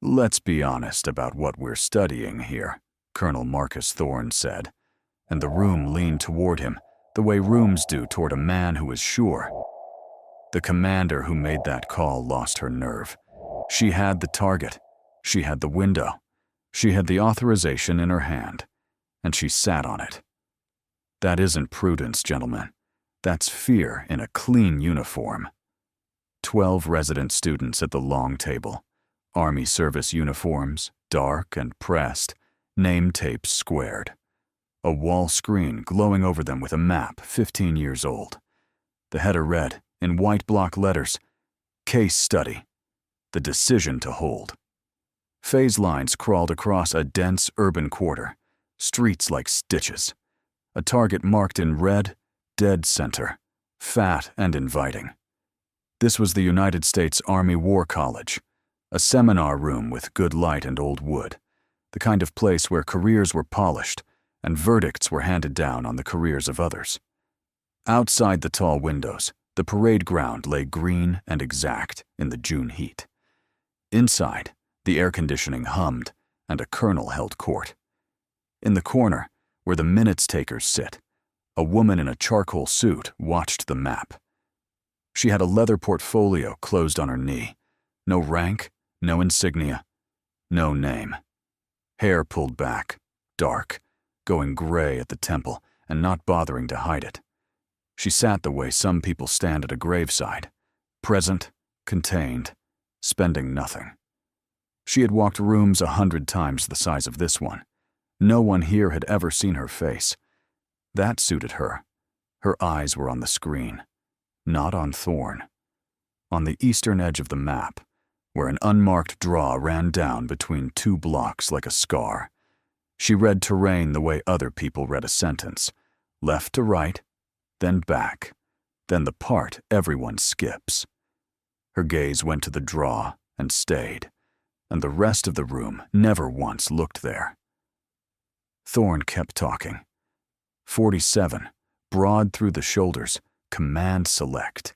"Let's be honest about what we're studying here," Colonel Marcus Thorne said, and the room leaned toward him, the way rooms do toward a man who is sure. The commander who made that call lost her nerve. She had the target. She had the window. She had the authorization in her hand, and she sat on it. That isn't prudence, gentlemen. That's fear in a clean uniform. 12 resident students at the long table. Army service uniforms, dark and pressed, name tapes squared. A wall screen glowing over them with a map 15 years old. The header read, in white block letters, "Case Study. The Decision to Hold." Phase lines crawled across a dense urban quarter, streets like stitches. A target marked in red, dead center, fat and inviting. This was the United States Army War College, a seminar room with good light and old wood, the kind of place where careers were polished and verdicts were handed down on the careers of others. Outside the tall windows, the parade ground lay green and exact in the June heat. Inside, the air conditioning hummed and a colonel held court. In the corner, where the minutes takers sit, a woman in a charcoal suit watched the map. She had a leather portfolio closed on her knee. No rank, no insignia, no name. Hair pulled back, dark, going gray at the temple and not bothering to hide it. She sat the way some people stand at a graveside, present, contained, spending nothing. She had walked rooms 100 times the size of this one. No one here had ever seen her face. That suited her. Her eyes were on the screen, not on Thorne. On the eastern edge of the map, where an unmarked draw ran down between 2 blocks like a scar. She read terrain the way other people read a sentence, left to right, then back, then the part everyone skips. Her gaze went to the draw and stayed, and the rest of the room never once looked there. Thorne kept talking. 47, broad through the shoulders, Command Select,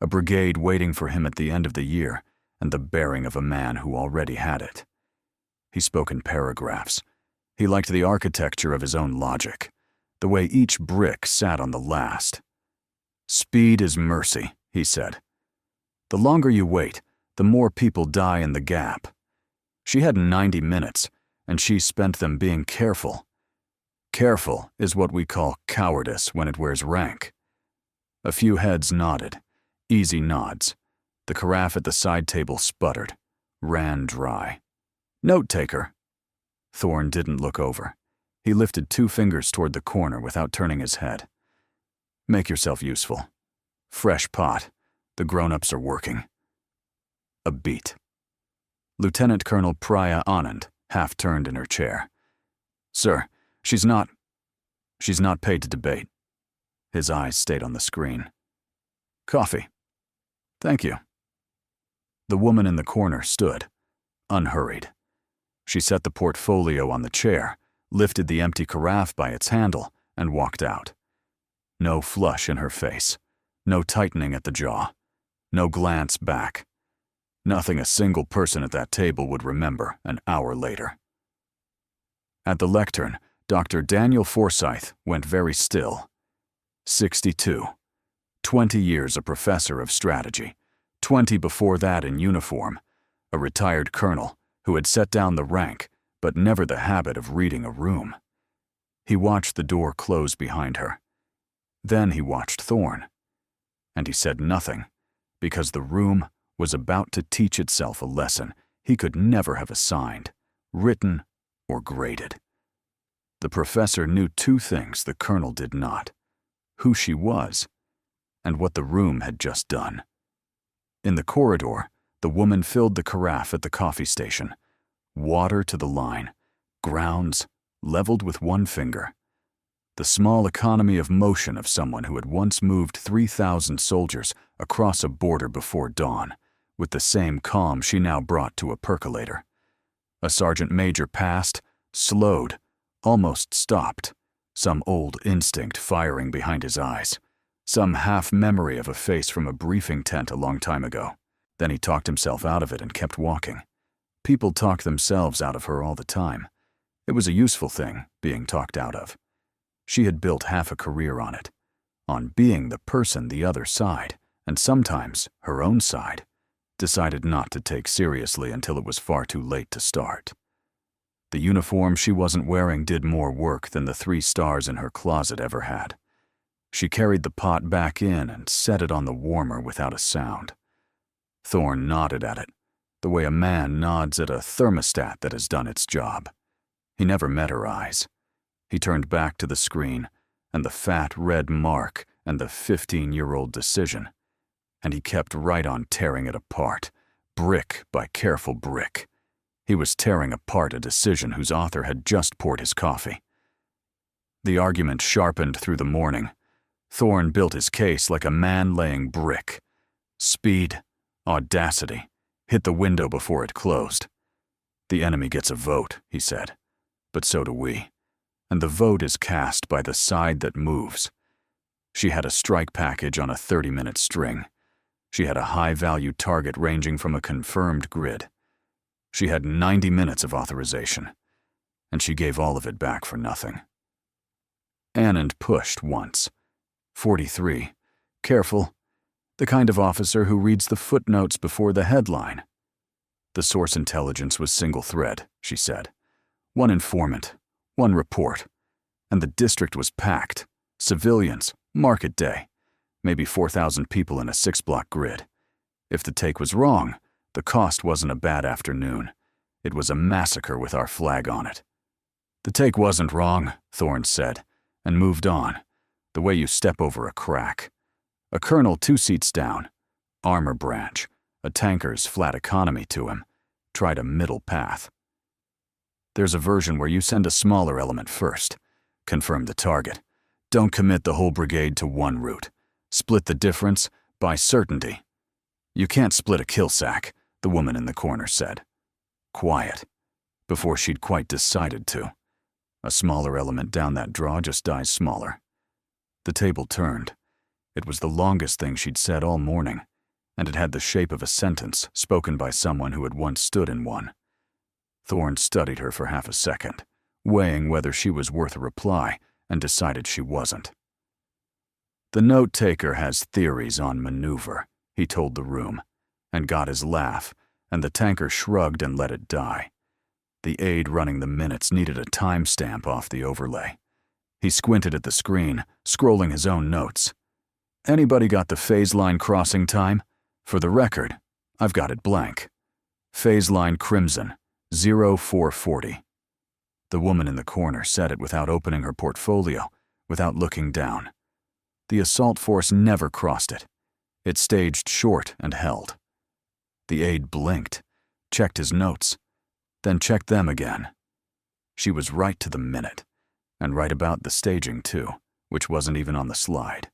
a brigade waiting for him at the end of the year, and the bearing of a man who already had it. He spoke in paragraphs. He liked the architecture of his own logic, the way each brick sat on the last. "Speed is mercy," he said. "The longer you wait, the more people die in the gap. She had 90 minutes, and she spent them being careful. Careful is what we call cowardice when it wears rank." A few heads nodded, easy nods. The carafe at the side table sputtered, ran dry. "Note taker." Thorne didn't look over. He lifted 2 fingers toward the corner without turning his head. "Make yourself useful. Fresh pot. The grown-ups are working." A beat. Lieutenant Colonel Priya Anand half turned in her chair. "Sir, she's not paid to debate." His eyes stayed on the screen. "Coffee." "Thank you." The woman in the corner stood, unhurried. She set the portfolio on the chair, lifted the empty carafe by its handle, and walked out. No flush in her face, no tightening at the jaw, no glance back. Nothing a single person at that table would remember an hour later. At the lectern, Dr. Daniel Forsyth went very still. 62. 20 years a professor of strategy, 20 before that in uniform, a retired colonel who had set down the rank but never the habit of reading a room. He watched the door close behind her. Then he watched Thorne. And he said nothing, because the room was about to teach itself a lesson he could never have assigned, written, or graded. The professor knew 2 things the colonel did not: who she was, and what the room had just done. In the corridor, the woman filled the carafe at the coffee station. Water to the line, grounds leveled with 1 finger. The small economy of motion of someone who had once moved 3,000 soldiers across a border before dawn, with the same calm she now brought to a percolator. A sergeant major passed, slowed, almost stopped, some old instinct firing behind his eyes, some half-memory of a face from a briefing tent a long time ago. Then he talked himself out of it and kept walking. People talk themselves out of her all the time. It was a useful thing, being talked out of. She had built half a career on it, on being the person the other side, and sometimes her own side, decided not to take seriously until it was far too late to start. The uniform she wasn't wearing did more work than the 3 stars in her closet ever had. She carried the pot back in and set it on the warmer without a sound. Thorne nodded at it, the way a man nods at a thermostat that has done its job. He never met her eyes. He turned back to the screen, and the fat red mark, and the 15-year-old decision, and he kept right on tearing it apart, brick by careful brick. He was tearing apart a decision whose author had just poured his coffee. The argument sharpened through the morning. Thorne built his case like a man laying brick. Speed, audacity, hit the window before it closed. The enemy gets a vote, he said, but so do we. And the vote is cast by the side that moves. She had a strike package on a 30-minute string. She had a high-value target ranging from a confirmed grid. She had 90 minutes of authorization, and she gave all of it back for nothing. Anand pushed once. 43. Careful. The kind of officer who reads the footnotes before the headline. The source intelligence was single thread, she said. 1 informant, 1 report. And the district was packed. Civilians, market day. Maybe 4,000 people in a 6-block grid. If the take was wrong, the cost wasn't a bad afternoon. It was a massacre with our flag on it. The take wasn't wrong, Thorne said, and moved on, the way you step over a crack. A colonel 2 seats down, armor branch, a tanker's flat economy to him, tried a middle path. There's a version where you send a smaller element first. Confirm the target. Don't commit the whole brigade to one route. Split the difference by certainty. You can't split a kill sack, the woman in the corner said. Quiet. Before she'd quite decided to. A smaller element down that draw just dies smaller. The table turned. It was the longest thing she'd said all morning, and it had the shape of a sentence spoken by someone who had once stood in one. Thorne studied her for half a second, weighing whether she was worth a reply, and decided she wasn't. The note-taker has theories on maneuver, he told the room, and got his laugh, and the tanker shrugged and let it die. The aide running the minutes needed a timestamp off the overlay. He squinted at the screen, scrolling his own notes. Anybody got the phase line crossing time? For the record, I've got it blank. Phase line crimson, 0440. The woman in the corner said it without opening her portfolio, without looking down. The assault force never crossed it. It staged short and held. The aide blinked, checked his notes, then checked them again. She was right to the minute, and right about the staging too, which wasn't even on the slide.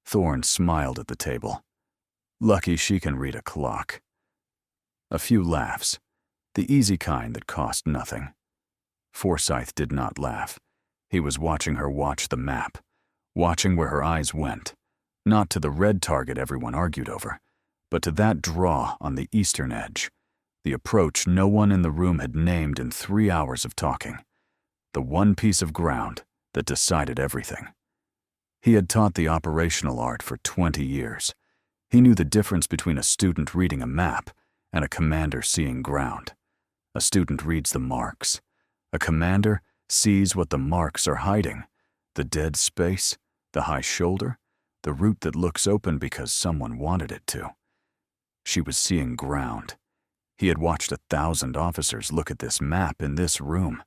Thorne smiled at the table. Lucky she can read a clock. A few laughs, the easy kind that cost nothing. Forsyth did not laugh. He was watching her watch the map, watching where her eyes went, not to the red target everyone argued over, but to that draw on the eastern edge, the approach no one in the room had named in 3 hours of talking, the one piece of ground that decided everything. He had taught the operational art for 20 years. He knew the difference between a student reading a map and a commander seeing ground. A student reads the marks. A commander sees what the marks are hiding, the dead space, the high shoulder, the route that looks open because someone wanted it to. She was seeing ground. He had watched 1,000 officers look at this map in this room.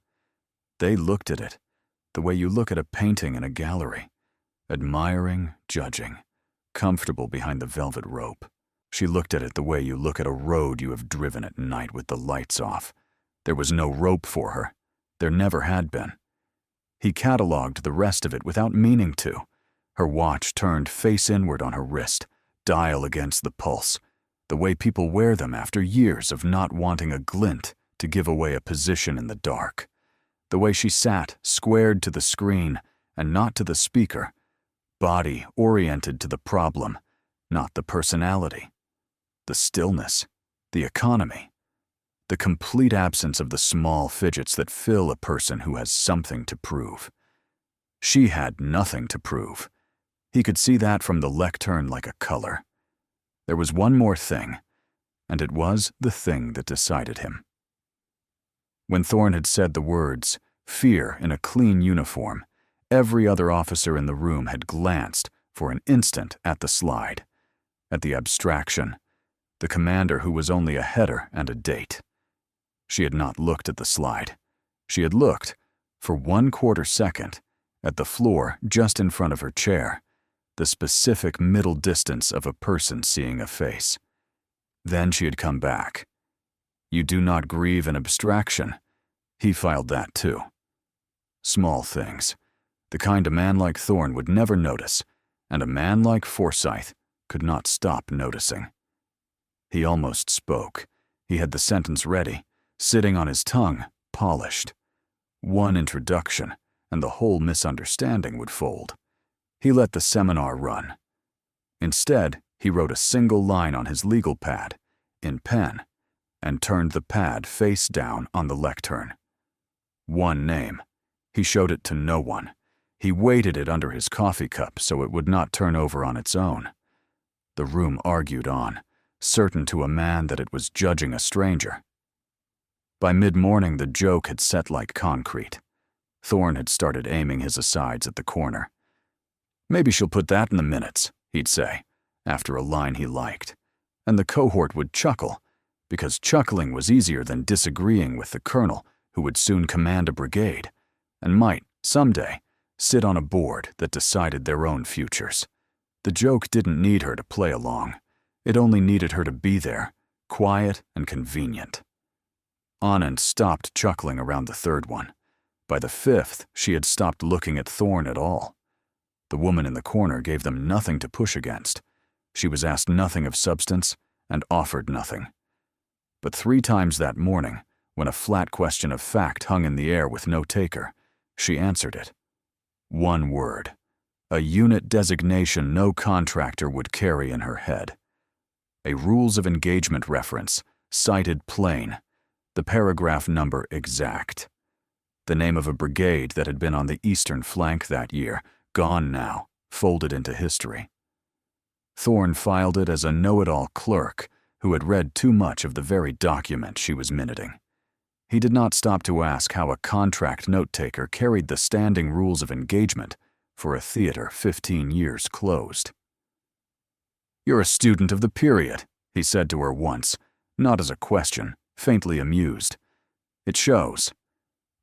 They looked at it, the way you look at a painting in a gallery, admiring, judging, comfortable behind the velvet rope. She looked at it the way you look at a road you have driven at night with the lights off. There was no rope for her. There never had been. He cataloged the rest of it without meaning to. Her watch turned face inward on her wrist, dial against the pulse, the way people wear them after years of not wanting a glint to give away a position in the dark. The way she sat, squared to the screen and not to the speaker, body oriented to the problem, not the personality. The stillness, the economy. The complete absence of the small fidgets that fill a person who has something to prove. She had nothing to prove. He could see that from the lectern like a color. There was one more thing, and it was the thing that decided him. When Thorne had said the words, "fear" in a clean uniform, every other officer in the room had glanced for an instant at the slide, at the abstraction, the commander who was only a header and a date. She had not looked at the slide. She had looked, for 1/4 second, at the floor just in front of her chair, the specific middle distance of a person seeing a face. Then she had come back. You do not grieve an abstraction. He filed that too. Small things, the kind a man like Thorne would never notice, and a man like Forsyth could not stop noticing. He almost spoke. He had the sentence ready, sitting on his tongue, polished. One introduction, and the whole misunderstanding would fold. He let the seminar run. Instead, he wrote a single line on his legal pad, in pen, and turned the pad face down on the lectern. One name. He showed it to no one. He weighted it under his coffee cup so it would not turn over on its own. The room argued on, certain to a man that it was judging a stranger. By mid-morning, the joke had set like concrete. Thorne had started aiming his asides at the corner. "Maybe she'll put that in the minutes," he'd say, after a line he liked. And the cohort would chuckle, because chuckling was easier than disagreeing with the colonel who would soon command a brigade, and might, someday, sit on a board that decided their own futures. The joke didn't need her to play along. It only needed her to be there, quiet and convenient. Anand stopped chuckling around the third one. By the fifth, she had stopped looking at Thorne at all. The woman in the corner gave them nothing to push against. She was asked nothing of substance and offered nothing. But 3 times that morning, when a flat question of fact hung in the air with no taker, she answered it. One word. A unit designation no contractor would carry in her head. A rules of engagement reference, cited plain, the paragraph number exact. The name of a brigade that had been on the eastern flank that year, gone now, folded into history. Thorne filed it as a know-it-all clerk who had read too much of the very document she was minuting. He did not stop to ask how a contract note-taker carried the standing rules of engagement for a theater 15 years closed. "You're a student of the period," he said to her once, not as a question, faintly amused. "It shows.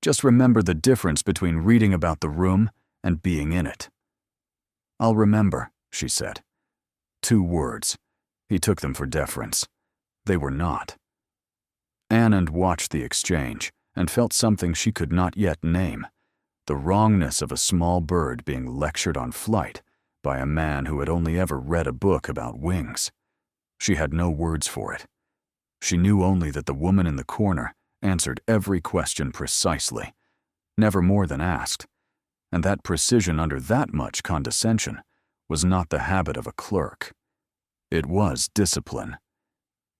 Just remember the difference between reading about the room and being in it." "I'll remember," she said. 2 words. He took them for deference. They were not. Anand watched the exchange and felt something she could not yet name, the wrongness of a small bird being lectured on flight by a man who had only ever read a book about wings. She had no words for it. She knew only that the woman in the corner answered every question precisely, never more than asked, and that precision under that much condescension was not the habit of a clerk. It was discipline.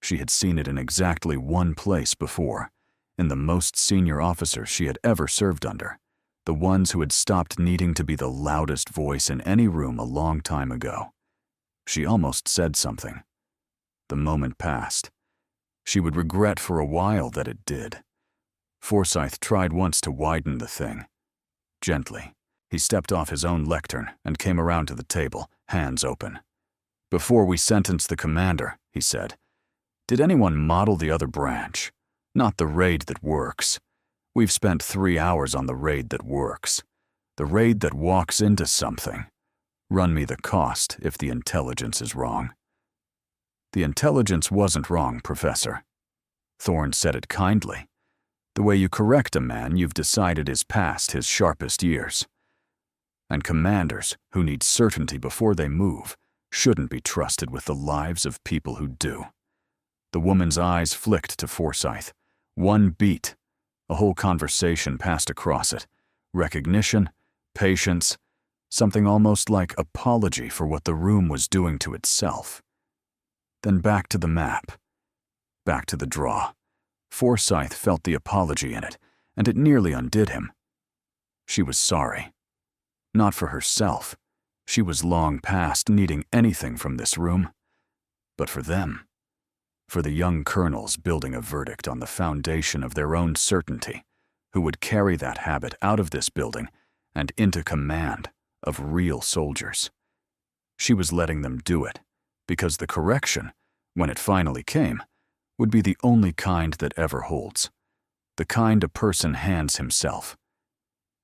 She had seen it in exactly one place before, in the most senior officers she had ever served under, the ones who had stopped needing to be the loudest voice in any room a long time ago. She almost said something. The moment passed. She would regret for a while that it did. Forsyth tried once to widen the thing. Gently, he stepped off his own lectern and came around to the table, hands open. "Before we sentence the commander," he said, "did anyone model the other branch? Not the raid that works. We've spent 3 hours on the raid that works. The raid that walks into something. Run me the cost if the intelligence is wrong." "The intelligence wasn't wrong, Professor." Thorne said it kindly. The way you correct a man you've decided is past his sharpest years. And commanders who need certainty before they move shouldn't be trusted with the lives of people who do. The woman's eyes flicked to Forsyth. One beat. A whole conversation passed across it. Recognition, patience, something almost like apology for what the room was doing to itself. Then back to the map. Back to the draw. Forsyth felt the apology in it, and it nearly undid him. She was sorry. Not for herself. She was long past needing anything from this room. But for them. For the young colonels building a verdict on the foundation of their own certainty, who would carry that habit out of this building and into command of real soldiers. She was letting them do it, because the correction, when it finally came, would be the only kind that ever holds, the kind a person hands himself.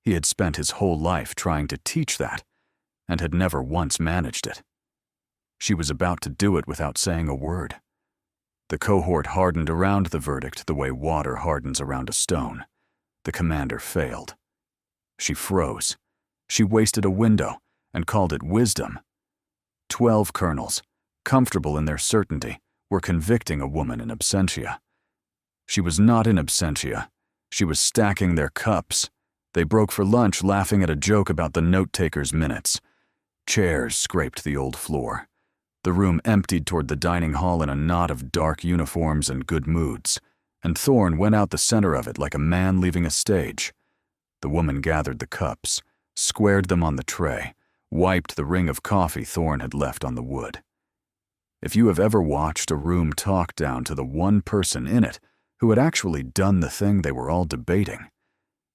He had spent his whole life trying to teach that, and had never once managed it. She was about to do it without saying a word. The cohort hardened around the verdict the way water hardens around a stone. The commander failed. She froze. She wasted a window and called it wisdom. 12 colonels, comfortable in their certainty, were convicting a woman in absentia. She was not in absentia. She was stacking their cups. They broke for lunch laughing at a joke about the note-taker's minutes. Chairs scraped the old floor. The room emptied toward the dining hall in a knot of dark uniforms and good moods, and Thorne went out the center of it like a man leaving a stage. The woman gathered the cups, squared them on the tray, wiped the ring of coffee Thorne had left on the wood. If you have ever watched a room talk down to the one person in it who had actually done the thing they were all debating,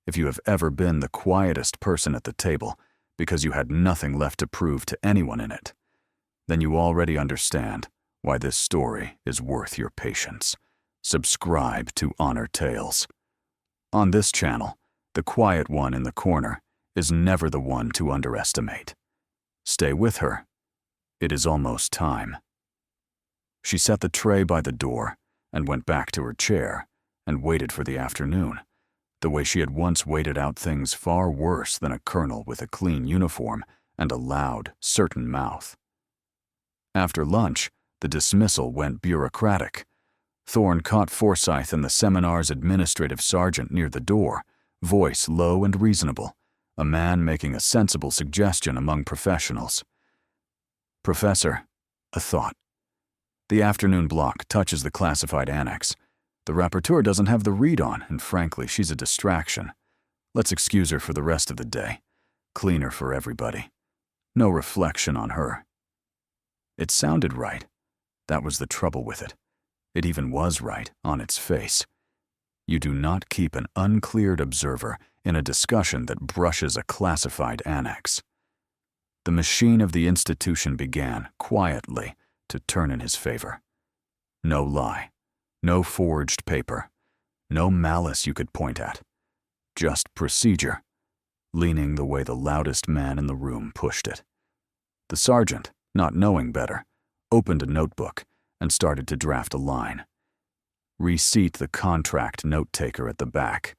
if you have ever been the quietest person at the table because you had nothing left to prove to anyone in it, then you already understand why this story is worth your patience. Subscribe to Honor Tales. On this channel, the quiet one in the corner is never the one to underestimate. Stay with her. It is almost time. She set the tray by the door and went back to her chair and waited for the afternoon, the way she had once waited out things far worse than a colonel with a clean uniform and a loud, certain mouth. After lunch, the dismissal went bureaucratic. Thorne caught Forsyth and the seminar's administrative sergeant near the door, voice low and reasonable, a man making a sensible suggestion among professionals. "Professor," a thought. "The afternoon block touches the classified annex. The rapporteur doesn't have the read on, and frankly, she's a distraction. Let's excuse her for the rest of the day. Cleaner for everybody. No reflection on her." It sounded right. That was the trouble with it. It even was right on its face. You do not keep an uncleared observer in a discussion that brushes a classified annex. The machine of the institution began, quietly, to turn in his favor. No lie, no forged paper, no malice you could point at. Just procedure, leaning the way the loudest man in the room pushed it. The sergeant, not knowing better, opened a notebook and started to draft a line. Reseat the contract note-taker at the back,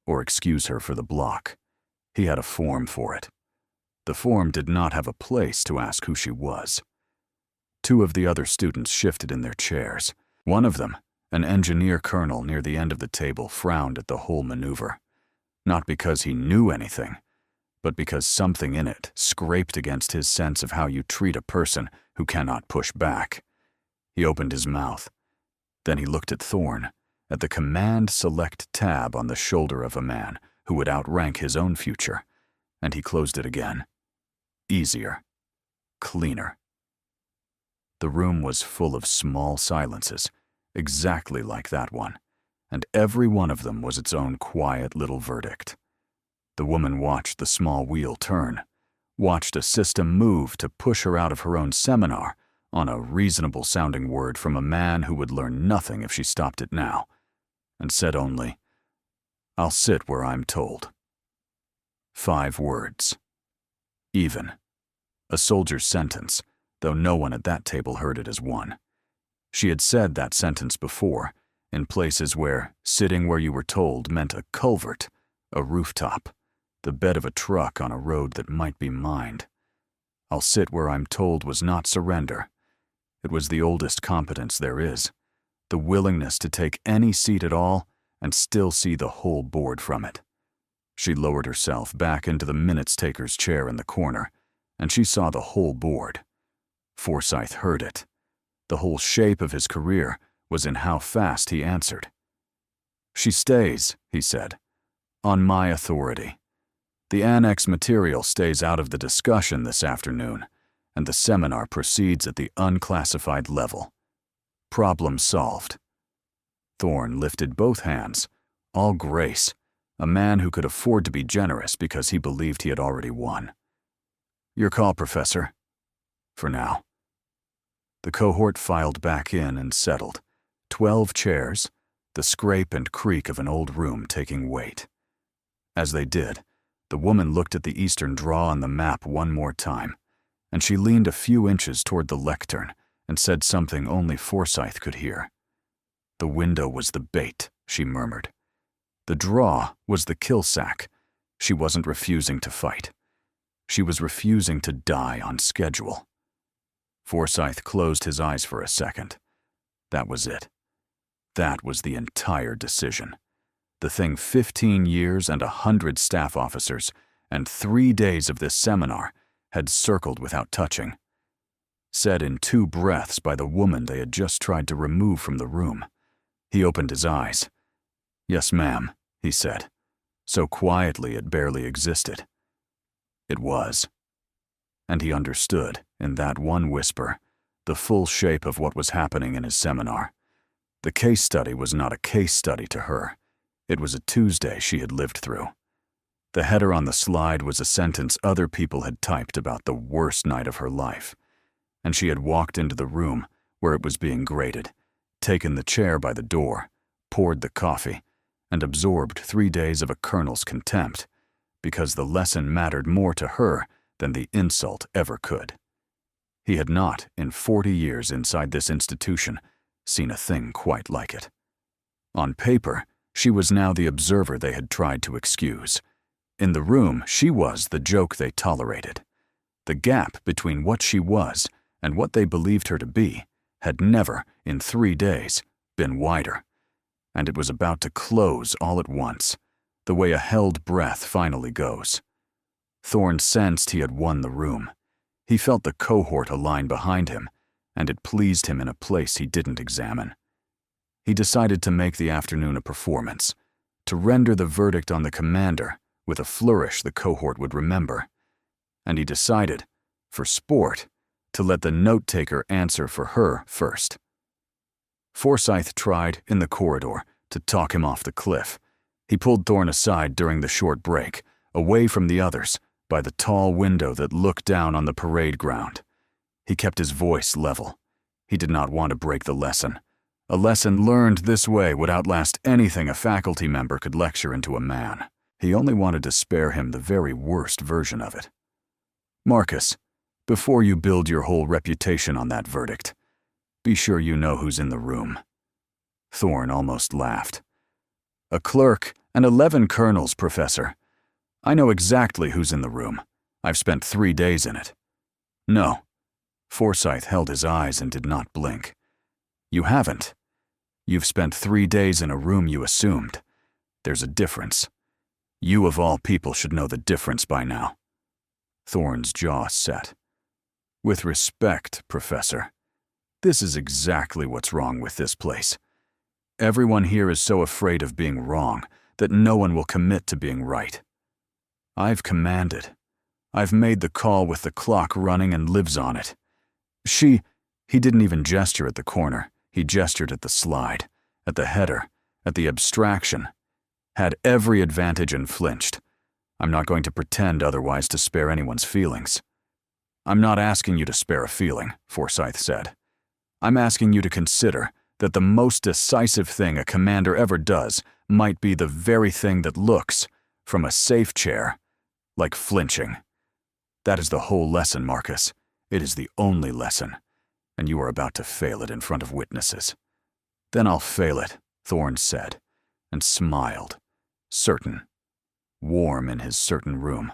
or excuse her for the block. He had a form for it. The form did not have a place to ask who she was. 2 of the other students shifted in their chairs. One of them, an engineer colonel near the end of the table, frowned at the whole maneuver. Not because he knew anything, but because something in it scraped against his sense of how you treat a person who cannot push back. He opened his mouth. Then he looked at Thorne, at the Command Select tab on the shoulder of a man who would outrank his own future, and he closed it again. Easier. Cleaner. The room was full of small silences, exactly like that one, and every one of them was its own quiet little verdict. The woman watched the small wheel turn, watched a system move to push her out of her own seminar on a reasonable-sounding word from a man who would learn nothing if she stopped it now, and said only, "I'll sit where I'm told." 5 words. Even. A soldier's sentence, though no one at that table heard it as one. She had said that sentence before, in places where sitting where you were told meant a culvert, a rooftop, the bed of a truck on a road that might be mined. "I'll sit where I'm told" was not surrender. It was the oldest competence there is, the willingness to take any seat at all and still see the whole board from it. She lowered herself back into the minutes-taker's chair in the corner, and she saw the whole board. Forsyth heard it. The whole shape of his career was in how fast he answered. She stays, he said, on my authority. The annex material stays out of the discussion this afternoon, and the seminar proceeds at the unclassified level. Problem solved. Thorne lifted both hands, all grace, a man who could afford to be generous because he believed he had already won. Your call, Professor. For now. The cohort filed back in and settled. 12 chairs, the scrape and creak of an old room taking weight. As they did, the woman looked at the eastern draw on the map one more time, and she leaned a few inches toward the lectern and said something only Forsyth could hear. The window was the bait, she murmured. The draw was the kill sack. She wasn't refusing to fight. She was refusing to die on schedule. Forsyth closed his eyes for a second. That was it. That was the entire decision. The thing 15 years and 100 staff officers and 3 days of this seminar had circled without touching. Said in 2 breaths by the woman they had just tried to remove from the room. He opened his eyes. Yes, ma'am, he said, so quietly it barely existed. It was. And he understood, in that one whisper, the full shape of what was happening in his seminar. The case study was not a case study to her. It was a Tuesday she had lived through. The header on the slide was a sentence other people had typed about the worst night of her life, and she had walked into the room where it was being graded, taken the chair by the door, poured the coffee, and absorbed 3 days of a colonel's contempt, because the lesson mattered more to her than the insult ever could. He had not, in 40 years inside this institution, seen a thing quite like it. On paper, she was now the observer they had tried to excuse. In the room, she was the joke they tolerated. The gap between what she was and what they believed her to be had never, in 3 days, been wider. And it was about to close all at once, the way a held breath finally goes. Thorne sensed he had won the room. He felt the cohort align behind him, and it pleased him in a place he didn't examine. He decided to make the afternoon a performance, to render the verdict on the commander with a flourish the cohort would remember. And he decided, for sport, to let the note-taker answer for her first. Forsyth tried, in the corridor, to talk him off the cliff. He pulled Thorne aside during the short break, away from the others, by the tall window that looked down on the parade ground. He kept his voice level. He did not want to break the lesson. A lesson learned this way would outlast anything a faculty member could lecture into a man. He only wanted to spare him the very worst version of it. Marcus, before you build your whole reputation on that verdict, be sure you know who's in the room. Thorne almost laughed. A clerk and 11 colonels, Professor. I know exactly who's in the room. I've spent 3 days in it. No. Forsyth held his eyes and did not blink. You haven't. You've spent 3 days in a room you assumed. There's a difference. You of all people should know the difference by now. Thorne's jaw set. With respect, Professor, this is exactly what's wrong with this place. Everyone here is so afraid of being wrong that no one will commit to being right. I've commanded. I've made the call with the clock running and lives on it. He didn't even gesture at the corner. He gestured at the slide, at the header, at the abstraction. Had every advantage and flinched. I'm not going to pretend otherwise to spare anyone's feelings. I'm not asking you to spare a feeling, Forsyth said. I'm asking you to consider that the most decisive thing a commander ever does might be the very thing that looks, from a safe chair, like flinching. That is the whole lesson, Marcus. It is the only lesson, and you are about to fail it in front of witnesses. Then I'll fail it, Thorne said, and smiled, certain, warm in his certain room.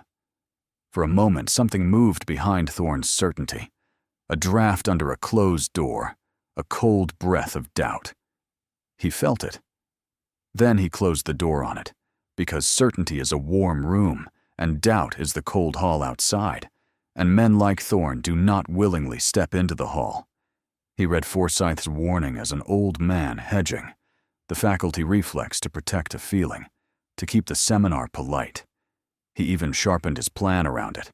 For a moment, something moved behind Thorne's certainty, a draft under a closed door, a cold breath of doubt. He felt it. Then he closed the door on it, because certainty is a warm room, and doubt is the cold hall outside, and men like Thorne do not willingly step into the hall. He read Forsyth's warning as an old man hedging. the faculty reflex to protect a feeling, to keep the seminar polite. He even sharpened his plan around it.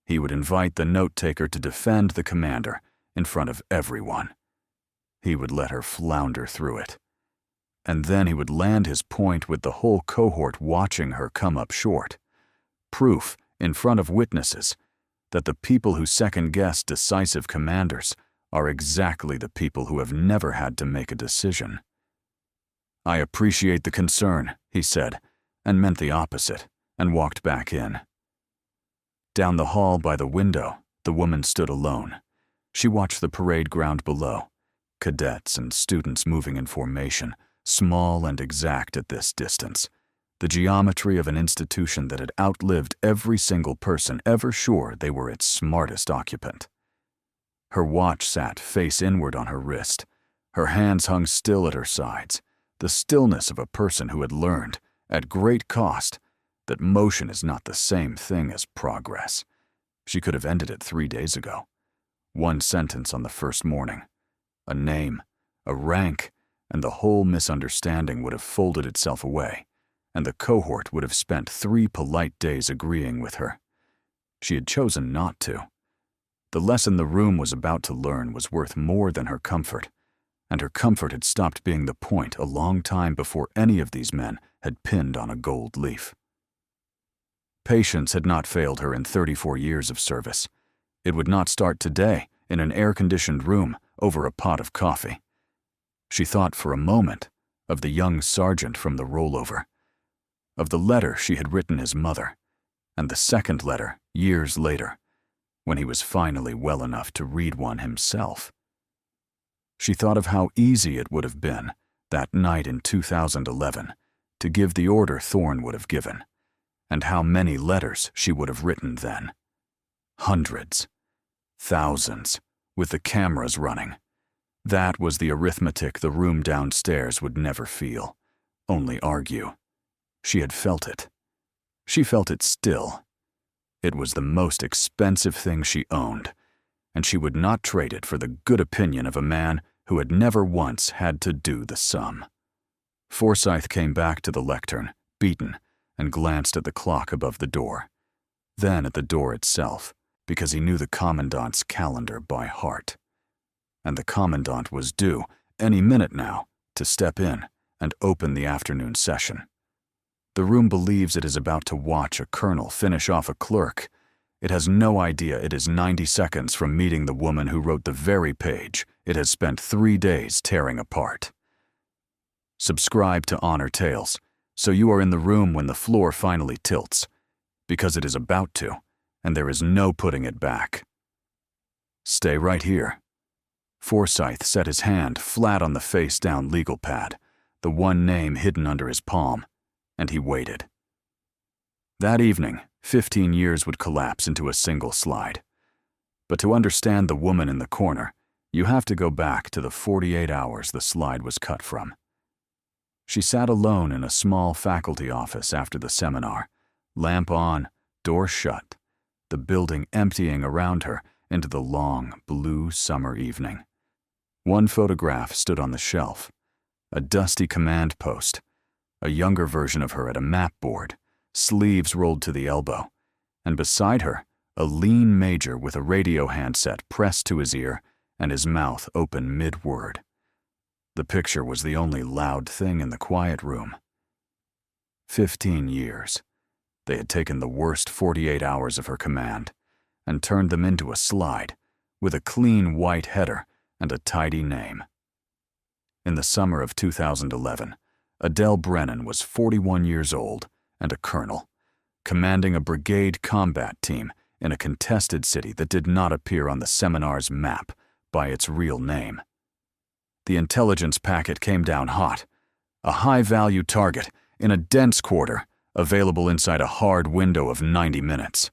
He would invite the note-taker to defend the commander in front of everyone. He would let her flounder through it. And then he would land his point with the whole cohort watching her come up short. Proof, in front of witnesses, that the people who second-guess decisive commanders are exactly the people who have never had to make a decision. "I appreciate the concern," he said, and meant the opposite, and walked back in. Down the hall by the window, the woman stood alone. She watched the parade ground below, cadets and students moving in formation, small and exact at this distance, the geometry of an institution that had outlived every single person ever sure they were its smartest occupant. Her watch sat face inward on her wrist. Her hands hung still at her sides, the stillness of a person who had learned, at great cost, that motion is not the same thing as progress. She could have ended it 3 days ago. One sentence on the first morning, a name, a rank, and the whole misunderstanding would have folded itself away, and the cohort would have spent 3 polite days agreeing with her. She had chosen not to. The lesson the room was about to learn was worth more than her comfort, and her comfort had stopped being the point a long time before any of these men had pinned on a gold leaf. Patience had not failed her in 34 years of service. It would not start today in an air-conditioned room over a pot of coffee. She thought for a moment of the young sergeant from the rollover, of the letter she had written his mother, and the second letter years later, when he was finally well enough to read one himself. She thought of how easy it would have been, that night in 2011, to give the order Thorne would have given, and how many letters she would have written then. Hundreds. Thousands, with the cameras running. That was the arithmetic the room downstairs would never feel, only argue. She had felt it. She felt it still. It was the most expensive thing she owned, and she would not trade it for the good opinion of a man who had never once had to do the sum. Forsyth came back to the lectern, beaten, and glanced at the clock above the door, then at the door itself, because he knew the Commandant's calendar by heart. And the Commandant was due, any minute now, to step in and open the afternoon session. The room believes it is about to watch a colonel finish off a clerk. It has no idea it is 90 seconds from meeting the woman who wrote the very page it has spent 3 days tearing apart. Subscribe to Honor Tales, so you are in the room when the floor finally tilts, because it is about to, and there is no putting it back. Stay right here. Forsyth set his hand flat on the face-down legal pad, the one name hidden under his palm, and he waited. That evening, 15 years would collapse into a single slide. But to understand the woman in the corner, you have to go back to the 48 hours the slide was cut from. She sat alone in a small faculty office after the seminar, lamp on, door shut, the building emptying around her into the long, blue summer evening. One photograph stood on the shelf, a dusty command post, a younger version of her at a map board, sleeves rolled to the elbow, and beside her, a lean major with a radio handset pressed to his ear and his mouth open mid-word. The picture was the only loud thing in the quiet room. 15 years. They had taken the worst 48 hours of her command and turned them into a slide with a clean white header and a tidy name. In the summer of 2011, Adele Brennan was 41 years old and a colonel, commanding a brigade combat team in a contested city that did not appear on the seminar's map by its real name. The intelligence packet came down hot, a high-value target in a dense quarter, available inside a hard window of 90 minutes.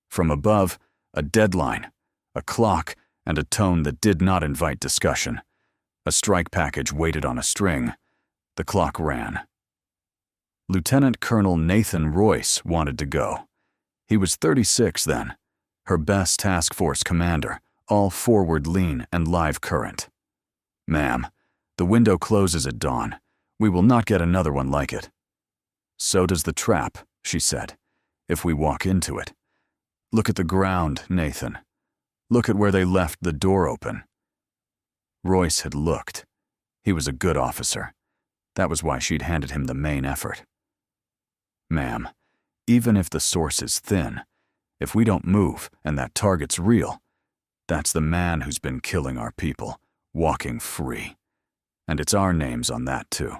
From above, a deadline, a clock, and a tone that did not invite discussion. A strike package waited on a string. The clock ran. Lieutenant Colonel Nathan Royce wanted to go. He was 36 then, her best task force commander, all forward lean and live current. "Ma'am, the window closes at dawn. We will not get another one like it. So does the trap, she said, if we walk into it. Look at the ground, Nathan. Look at where they left the door open. Royce had looked. He was a good officer. That was why she'd handed him the main effort. Ma'am, even if the source is thin, if we don't move and that target's real, that's the man who's been killing our people, walking free. And it's our names on that too.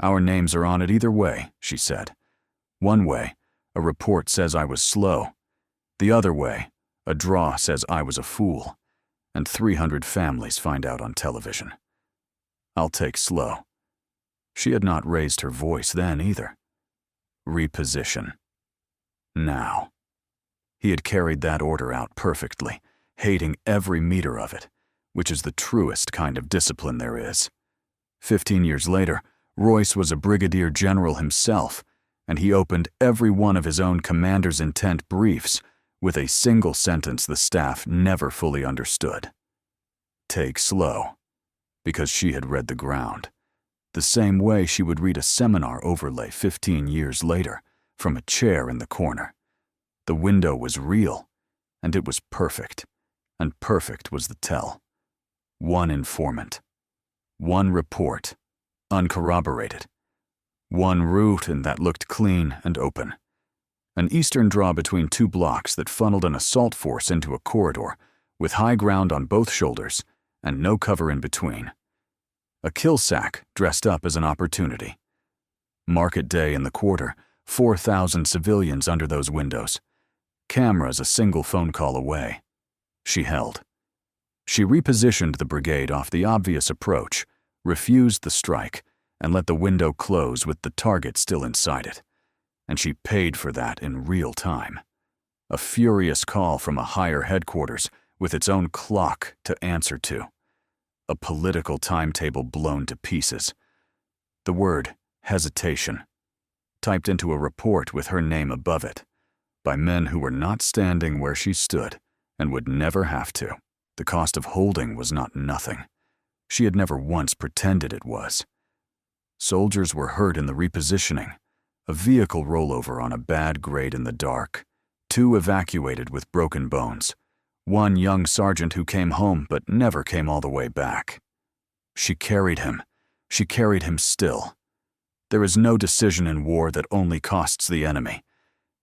Our names are on it either way, she said. One way, a report says I was slow. The other way, a draw says I was a fool. And 300 families find out on television. I'll take slow. She had not raised her voice then either. Reposition. Now. He had carried that order out perfectly, hating every meter of it, which is the truest kind of discipline there is. 15 years later, Royce was a brigadier general himself, and he opened every one of his own commander's intent briefs with a single sentence the staff never fully understood. Take slow, because she had read the ground, the same way she would read a seminar overlay 15 years later from a chair in the corner. The window was real, and it was perfect, and perfect was the tell. One informant, one report, uncorroborated, one route and that looked clean and open. An eastern draw between 2 blocks that funneled an assault force into a corridor with high ground on both shoulders and no cover in between. A kill sack dressed up as an opportunity. Market day in the quarter, 4,000 civilians under those windows. Cameras a single phone call away. She held. She repositioned the brigade off the obvious approach, refused the strike, and let the window close with the target still inside it. And she paid for that in real time. A furious call from a higher headquarters with its own clock to answer to. A political timetable blown to pieces. The word hesitation, typed into a report with her name above it, by men who were not standing where she stood and would never have to. The cost of holding was not nothing. She had never once pretended it was. Soldiers were hurt in the repositioning, a vehicle rollover on a bad grade in the dark, 2 evacuated with broken bones, 1 young sergeant who came home but never came all the way back. She carried him. She carried him still. There is no decision in war that only costs the enemy.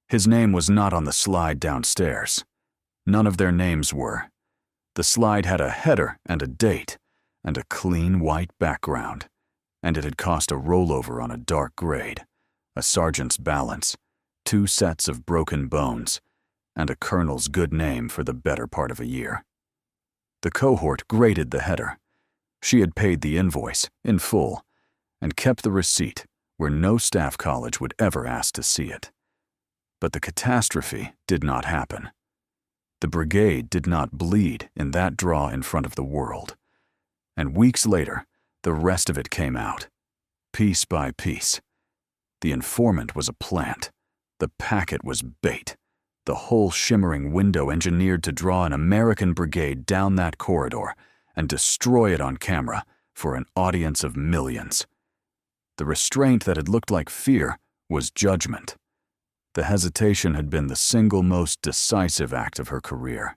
His name was not on the slide downstairs. None of their names were. The slide had a header and a date, and a clean white background, and it had cost a rollover on a dark grade, a sergeant's balance, 2 sets of broken bones, and a colonel's good name for the better part of a year. The cohort graded the header. She had paid the invoice, in full, and kept the receipt where no staff college would ever ask to see it. But the catastrophe did not happen. The brigade did not bleed in that draw in front of the world. And weeks later, the rest of it came out, piece by piece. The informant was a plant. The packet was bait. The whole shimmering window engineered to draw an American brigade down that corridor and destroy it on camera for an audience of millions. The restraint that had looked like fear was judgment. The hesitation had been the single most decisive act of her career,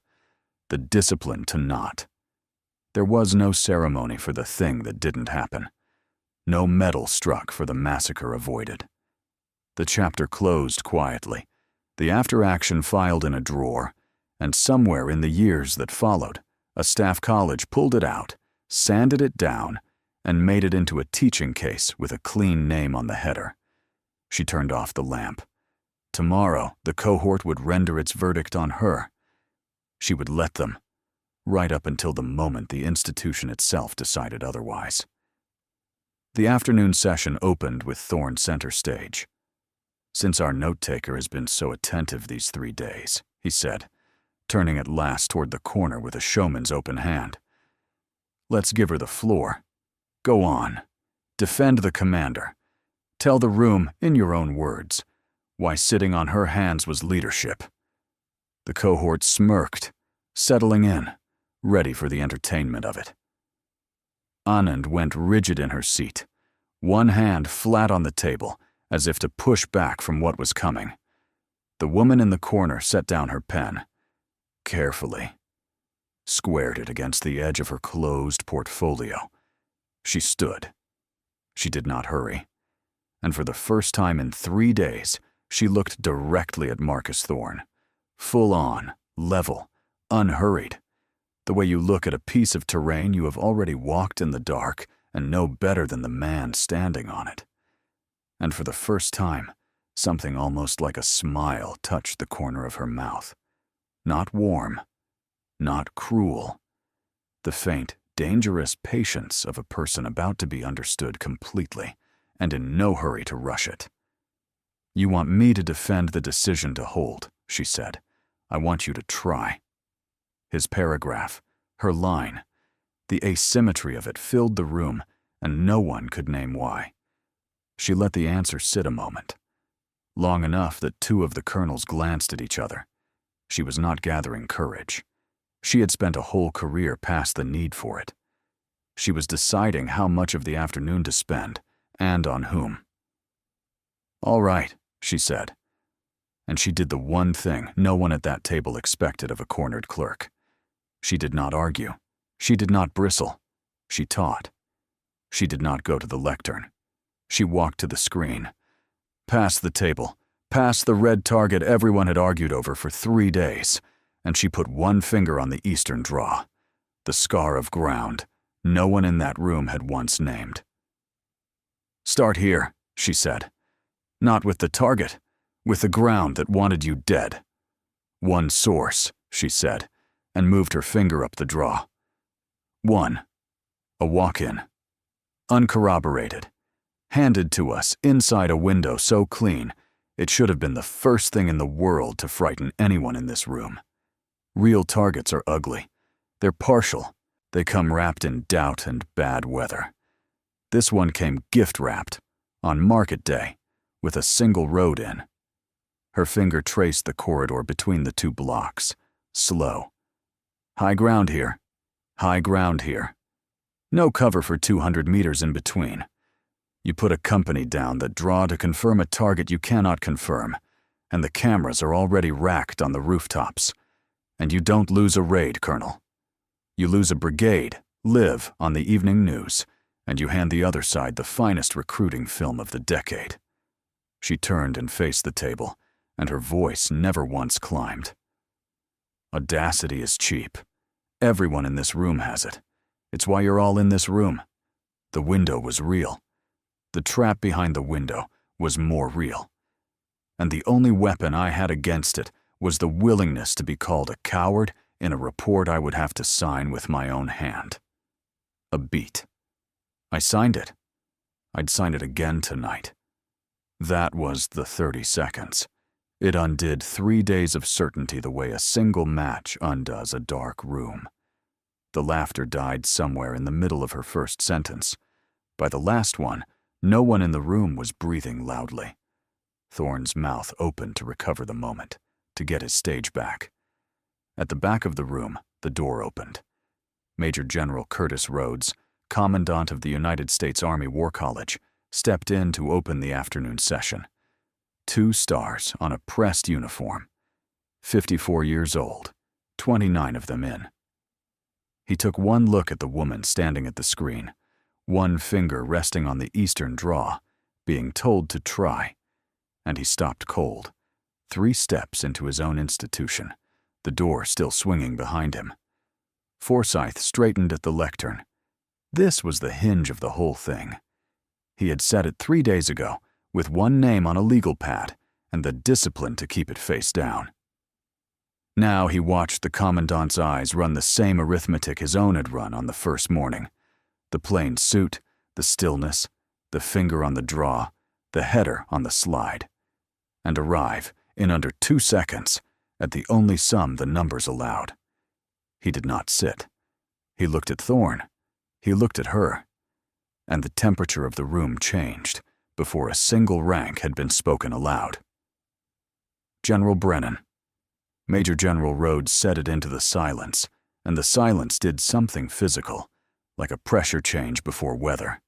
the discipline to not. There was no ceremony for the thing that didn't happen, no medal struck for the massacre avoided. The chapter closed quietly, the after-action filed in a drawer, and somewhere in the years that followed, a staff college pulled it out, sanded it down, and made it into a teaching case with a clean name on the header. She turned off the lamp. Tomorrow, the cohort would render its verdict on her. She would let them, right up until the moment the institution itself decided otherwise. The afternoon session opened with Thorne center stage. "Since our note-taker has been so attentive these 3 days," he said, turning at last toward the corner with a showman's open hand. "Let's give her the floor. Go on. Defend the commander. Tell the room, in your own words, why sitting on her hands was leadership." The cohort smirked, settling in, ready for the entertainment of it. Anand went rigid in her seat, one hand flat on the table, as if to push back from what was coming. The woman in the corner set down her pen, carefully, squared it against the edge of her closed portfolio. She stood. She did not hurry. And for the first time in 3 days, she looked directly at Marcus Thorne. Full on, level, unhurried. The way you look at a piece of terrain you have already walked in the dark and know better than the man standing on it. And for the first time, something almost like a smile touched the corner of her mouth. Not warm, not cruel. The faint, dangerous patience of a person about to be understood completely and in no hurry to rush it. "You want me to defend the decision to hold," she said. "I want you to try." His paragraph, her line, the asymmetry of it filled the room, and no one could name why. She let the answer sit a moment, long enough that 2 of the colonels glanced at each other. She was not gathering courage. She had spent a whole career past the need for it. She was deciding how much of the afternoon to spend, and on whom. "All right," she said. And she did the one thing no one at that table expected of a cornered clerk. She did not argue. She did not bristle. She taught. She did not go to the lectern. She walked to the screen. Past the table, past the red target everyone had argued over for 3 days, and she put one finger on the eastern draw, the scar of ground no one in that room had once named. "Start here," she said. "Not with the target, with the ground that wanted you dead. One source," she said, and moved her finger up the draw. "One. A walk-in. Uncorroborated. Handed to us inside a window so clean, it should have been the first thing in the world to frighten anyone in this room. Real targets are ugly. They're partial. They come wrapped in doubt and bad weather. This one came gift-wrapped, on market day, with a single road in." Her finger traced the corridor between the 2 blocks, slow. "High ground here. High ground here. No cover for 200 meters in between. You put a company down that draw to confirm a target you cannot confirm, and the cameras are already racked on the rooftops. And you don't lose a raid, Colonel. You lose a brigade, live on the evening news, and you hand the other side the finest recruiting film of the decade." She turned and faced the table, and her voice never once climbed. "Audacity is cheap. Everyone in this room has it. It's why you're all in this room. The window was real. The trap behind the window was more real. And the only weapon I had against it was the willingness to be called a coward in a report I would have to sign with my own hand. A beat. I signed it. I'd sign it again tonight. That was the 30 seconds. It undid 3 days of certainty the way a single match undoes a dark room." The laughter died somewhere in the middle of her first sentence. By the last one, no one in the room was breathing loudly. Thorne's mouth opened to recover the moment, to get his stage back. At the back of the room, the door opened. Major General Curtis Rhodes, Commandant of the United States Army War College, stepped in to open the afternoon session. 2 stars on a pressed uniform. 54 years old, 29 of them in. He took one look at the woman standing at the screen, one finger resting on the eastern draw, being told to try, and he stopped cold, 3 steps into his own institution, the door still swinging behind him. Forsyth straightened at the lectern. This was the hinge of the whole thing. He had said it 3 days ago, with one name on a legal pad, and the discipline to keep it face down. Now he watched the Commandant's eyes run the same arithmetic his own had run on the first morning. The plain suit, the stillness, the finger on the draw, the header on the slide. And arrive, in under 2 seconds, at the only sum the numbers allowed. He did not sit. He looked at Thorne. He looked at her. And the temperature of the room changed before a single rank had been spoken aloud. "General Brennan." Major General Rhodes said it into the silence, and the silence did something physical, like a pressure change before weather.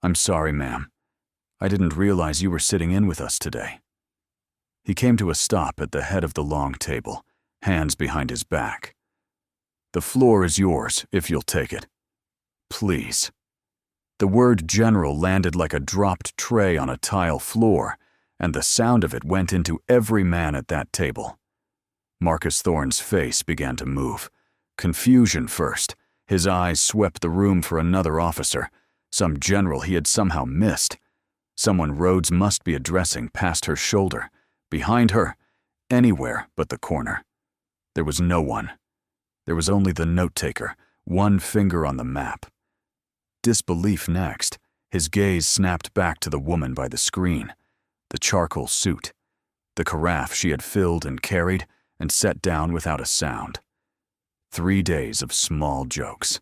"I'm sorry, ma'am. I didn't realize you were sitting in with us today." He came to a stop at the head of the long table, hands behind his back. "The floor is yours, if you'll take it. Please." The word general landed like a dropped tray on a tile floor, and the sound of it went into every man at that table. Marcus Thorne's face began to move. Confusion first. His eyes swept the room for another officer, some general he had somehow missed. Someone Rhodes must be addressing past her shoulder, behind her, anywhere but the corner. There was no one. There was only the note-taker, one finger on the map. Disbelief next. His gaze snapped back to the woman by the screen, the charcoal suit, the carafe she had filled and carried and set down without a sound. 3 days of small jokes.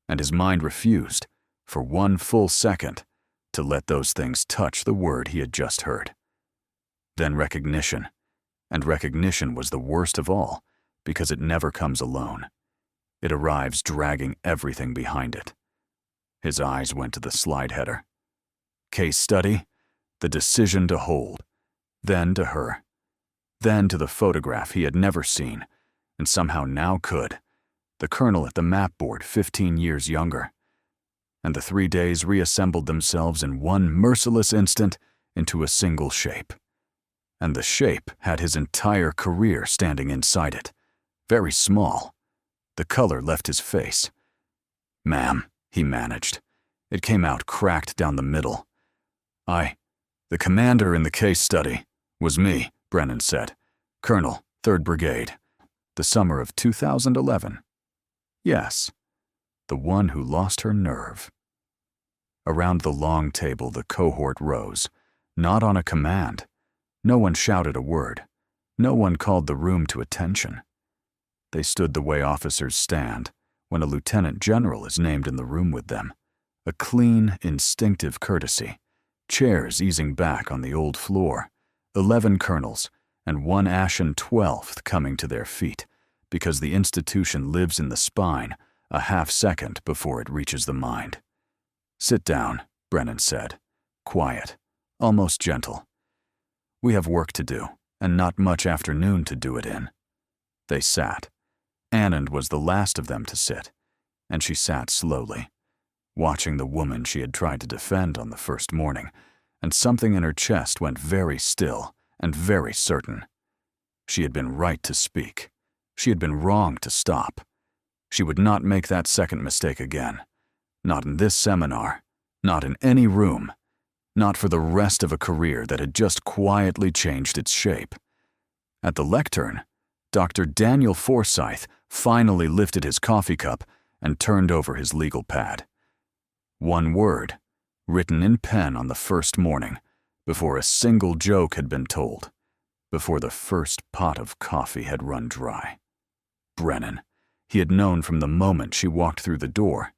And his mind refused, for one full second, to let those things touch the word he had just heard. Then recognition. And recognition was the worst of all, because it never comes alone. It arrives dragging everything behind it. His eyes went to the slide header. Case study, the decision to hold, then to her, then to the photograph he had never seen, and somehow now could, the colonel at the map board 15 years younger. And the 3 days reassembled themselves in one merciless instant into a single shape. And the shape had his entire career standing inside it, very small. The color left his face. "Ma'am," he managed. It came out cracked down the middle. The commander in the case study was me," Brennan said. "Colonel, 3rd Brigade. The summer of 2011. Yes, the one who lost her nerve." Around the long table the cohort rose, not on a command. No one shouted a word. No one called the room to attention. They stood the way officers stand when a lieutenant general is named in the room with them. A clean, instinctive courtesy. Chairs easing back on the old floor. 11 colonels, and one ashen 12th coming to their feet, because the institution lives in the spine a half-second before it reaches the mind. "Sit down," Brennan said. Quiet, almost gentle. "We have work to do, and not much afternoon to do it in." They sat. Anand was the last of them to sit, and she sat slowly, watching the woman she had tried to defend on the first morning, and something in her chest went very still and very certain. She had been right to speak. She had been wrong to stop. She would not make that second mistake again. Not in this seminar, not in any room, not for the rest of a career that had just quietly changed its shape. At the lectern, Dr. Daniel Forsyth finally lifted his coffee cup and turned over his legal pad. One word, written in pen on the first morning, before a single joke had been told, before the first pot of coffee had run dry. Brennan. He had known from the moment she walked through the door.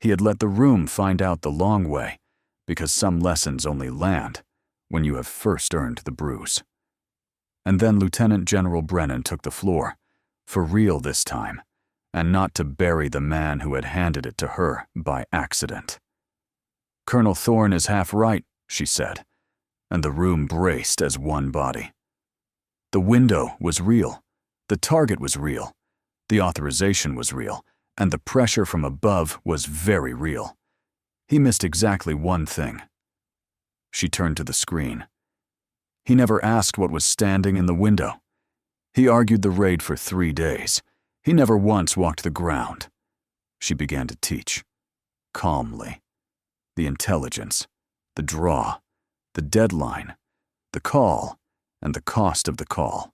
He had let the room find out the long way, because some lessons only land when you have first earned the bruise. And then Lieutenant General Brennan took the floor, for real this time, and not to bury the man who had handed it to her by accident. "Colonel Thorne is half right," she said, and the room braced as one body. The window was real, the target was real, the authorization was real, and the pressure from above was very real. He missed exactly one thing. She turned to the screen. He never asked what was standing in the window. He argued the raid for 3 days. He never once walked the ground. She began to teach. Calmly. The intelligence, the draw, the deadline, the call, and the cost of the call.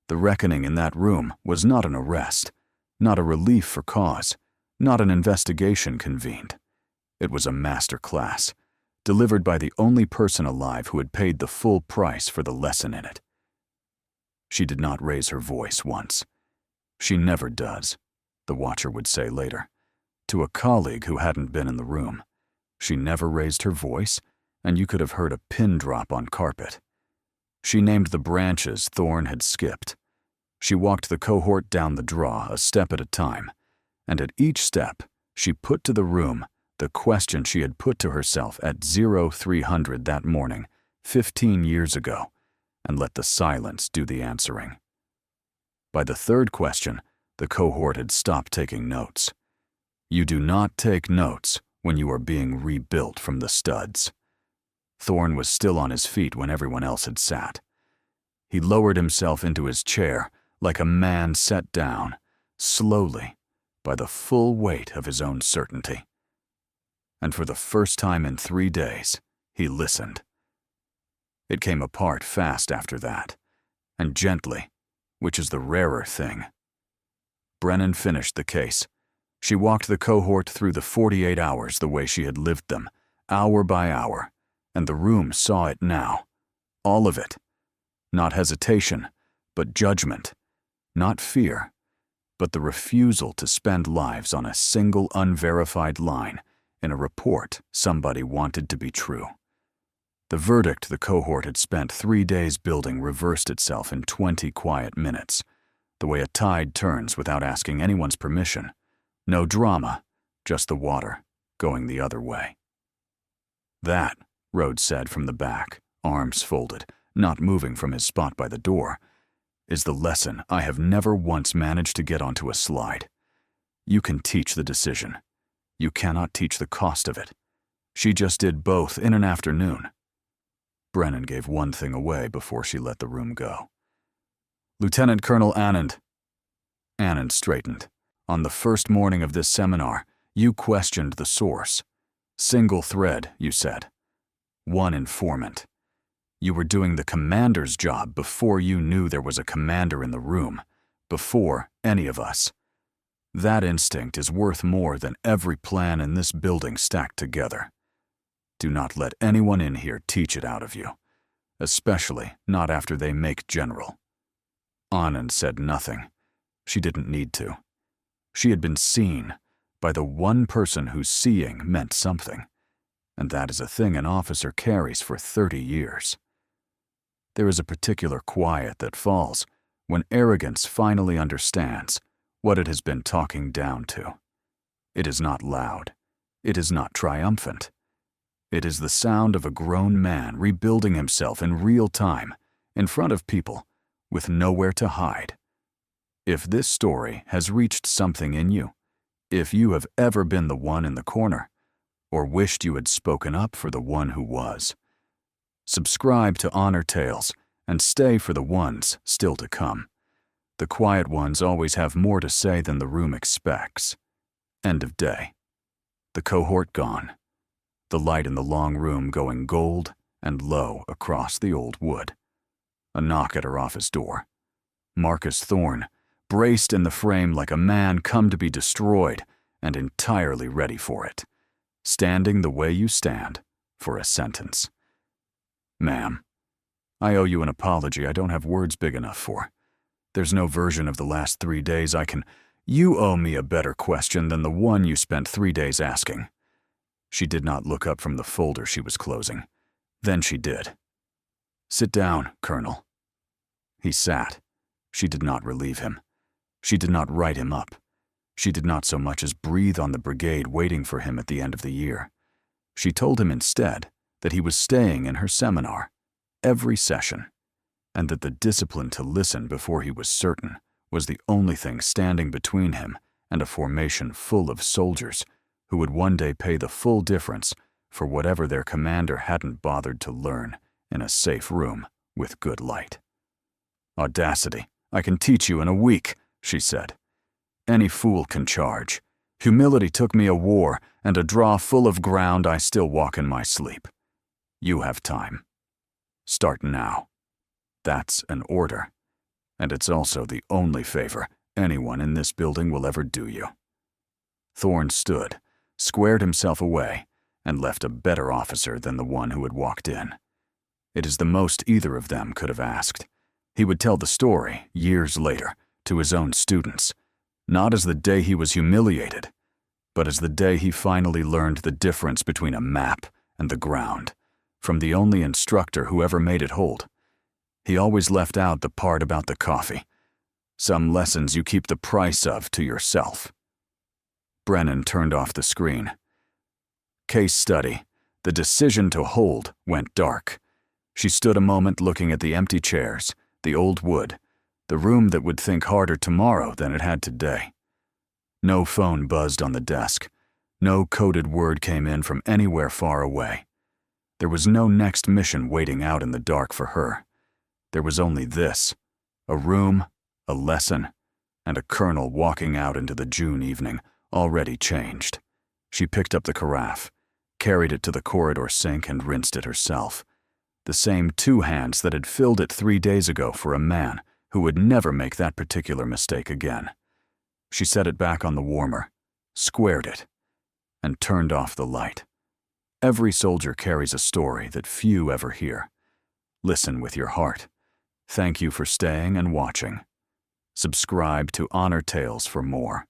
The reckoning in that room was not an arrest, not a relief for cause, not an investigation convened. It was a master class, delivered by the only person alive who had paid the full price for the lesson in it. She did not raise her voice once. She never does, the watcher would say later, to a colleague who hadn't been in the room. She never raised her voice, and you could have heard a pin drop on carpet. She named the branches Thorne had skipped. She walked the cohort down the draw a step at a time, and at each step she put to the room The question she had put to herself at 0300 that morning, 15 years ago, and let the silence do the answering. By the third question, the cohort had stopped taking notes. You do not take notes when you are being rebuilt from the studs. Thorne was still on his feet when everyone else had sat. He lowered himself into his chair like a man set down, slowly, by the full weight of his own certainty. And for the first time in 3 days, he listened. It came apart fast after that, and gently, which is the rarer thing. Brennan finished the case. She walked the cohort through the 48 hours the way she had lived them, hour by hour, and the room saw it now. All of it. Not hesitation, but judgment. Not fear, but the refusal to spend lives on a single unverified line in a report somebody wanted to be true. The verdict the cohort had spent 3 days building reversed itself in 20 quiet minutes, the way a tide turns without asking anyone's permission. No drama, just the water, going the other way. That, Rhodes said from the back, arms folded, not moving from his spot by the door, is the lesson I have never once managed to get onto a slide. You can teach the decision. You cannot teach the cost of it. She just did both in an afternoon. Brennan gave one thing away before she let the room go. Lieutenant Colonel Anand. Anand straightened. On the first morning of this seminar, you questioned the source. Single thread, you said. One informant. You were doing the commander's job before you knew there was a commander in the room, before any of us. That instinct is worth more than every plan in this building stacked together. Do not let anyone in here teach it out of you, especially not after they make general. Anand said nothing. She didn't need to. She had been seen by the one person whose seeing meant something, and that is a thing an officer carries for 30 years. There is a particular quiet that falls when arrogance finally understands what it has been talking down to. It is not loud. It is not triumphant. It is the sound of a grown man rebuilding himself in real time, in front of people, with nowhere to hide. If this story has reached something in you, if you have ever been the one in the corner, or wished you had spoken up for the one who was, subscribe to Honor Tales and stay for the ones still to come. The quiet ones always have more to say than the room expects. End of day. The cohort gone. The light in the long room going gold and low across the old wood. A knock at her office door. Marcus Thorne, braced in the frame like a man come to be destroyed and entirely ready for it, standing the way you stand for a sentence. Ma'am, I owe you an apology I don't have words big enough for. There's no version of the last 3 days I can... You owe me a better question than the one you spent 3 days asking. She did not look up from the folder she was closing. Then she did. Sit down, Colonel. He sat. She did not relieve him. She did not write him up. She did not so much as breathe on the brigade waiting for him at the end of the year. She told him instead that he was staying in her seminar, every session, and that the discipline to listen before he was certain was the only thing standing between him and a formation full of soldiers who would one day pay the full difference for whatever their commander hadn't bothered to learn in a safe room with good light. Audacity, I can teach you in a week, she said. Any fool can charge. Humility took me a war and a draw full of ground I still walk in my sleep. You have time. Start now. That's an order. And it's also the only favor anyone in this building will ever do you. Thorne stood, squared himself away, and left a better officer than the one who had walked in. It is the most either of them could have asked. He would tell the story, years later, to his own students, not as the day he was humiliated, but as the day he finally learned the difference between a map and the ground, from the only instructor who ever made it hold. He always left out the part about the coffee. Some lessons you keep the price of to yourself. Brennan turned off the screen. Case study. The decision to hold went dark. She stood a moment looking at the empty chairs, the old wood, the room that would think harder tomorrow than it had today. No phone buzzed on the desk. No coded word came in from anywhere far away. There was no next mission waiting out in the dark for her. There was only this: a room, a lesson, and a colonel walking out into the June evening, already changed. She picked up the carafe, carried it to the corridor sink, and rinsed it herself. The same 2 hands that had filled it 3 days ago for a man who would never make that particular mistake again. She set it back on the warmer, squared it, and turned off the light. Every soldier carries a story that few ever hear. Listen with your heart. Thank you for staying and watching. Subscribe to Honor Tales for more.